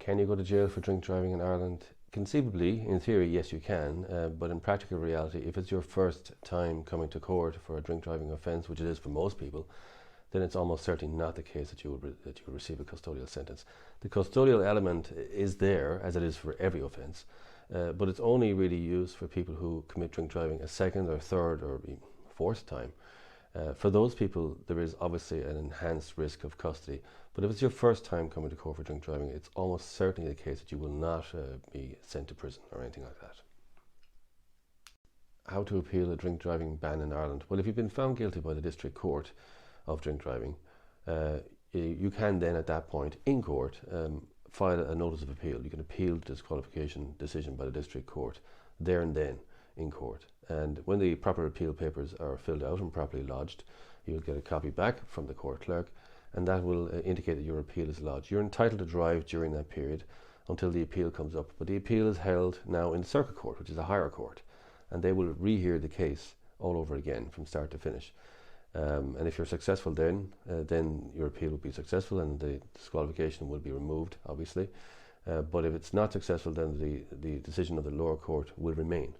Can you go to jail for drink driving in Ireland? Conceivably, in theory, yes you can, but in practical reality, if it's your first time coming to court for a drink driving offence, which it is for most people, then it's almost certainly not the case that you will receive a custodial sentence. The custodial element is there, as it is for every offence, but it's only really used for people who commit drink driving a second or third or even fourth time. For those people, there is obviously an enhanced risk of custody. But if it's your first time coming to court for drink driving, it's almost certainly the case that you will not be sent to prison or anything like that. How to appeal a drink driving ban in Ireland? Well, if you've been found guilty by the district court of drink driving, you can then at that point in court file a notice of appeal. You can appeal the disqualification decision by the district court there and then in court. And when the proper appeal papers are filled out and properly lodged, you'll get a copy back from the court clerk, and that will indicate that your appeal is lodged. You're entitled to drive during that period until the appeal comes up, but the appeal is held now in the circuit court, which is a higher court, and they will rehear the case all over again from start to finish. And if you're successful then your appeal will be successful and the disqualification will be removed, obviously. But if it's not successful, then the decision of the lower court will remain.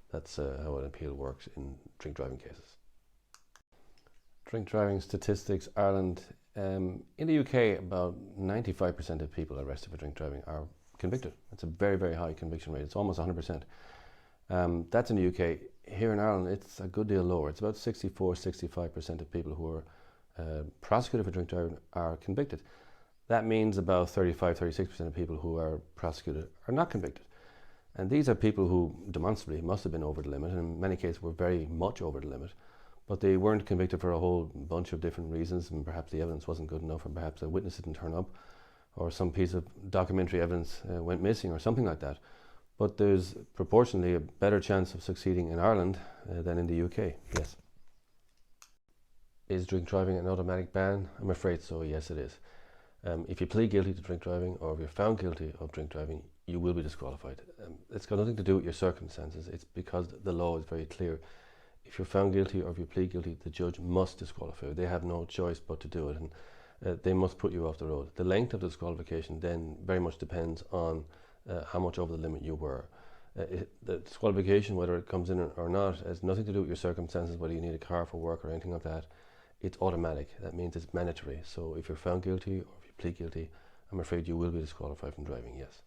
That's how an appeal works in drink driving cases. Drink driving statistics, Ireland. In the UK, about 95% of people arrested for drink driving are convicted. It's a very, very high conviction rate. It's almost 100%. That's in the UK. Here in Ireland, it's a good deal lower. It's about 64-65% of people who are prosecuted for drink driving are convicted. That means about 35-36% of people who are prosecuted are not convicted. And these are people who demonstrably must have been over the limit, and in many cases were very much over the limit, but they weren't convicted for a whole bunch of different reasons, and perhaps the evidence wasn't good enough, or perhaps a witness didn't turn up, or some piece of documentary evidence went missing, or something like that. But there's proportionally a better chance of succeeding in Ireland than in the UK, yes. Is drink driving an automatic ban? I'm afraid so, yes it is. If you plead guilty to drink driving, or if you're found guilty of drink driving, you will be disqualified. It's got nothing to do with your circumstances. It's because the law is very clear. If you're found guilty or if you plead guilty, the judge must disqualify you. They have no choice but to do it, and they must put you off the road. The length of disqualification then very much depends on how much over the limit you were. The disqualification, whether it comes in or not, has nothing to do with your circumstances, whether you need a car for work or anything like that. It's automatic. That means it's mandatory. So if you're found guilty or if you plead guilty, I'm afraid you will be disqualified from driving, yes.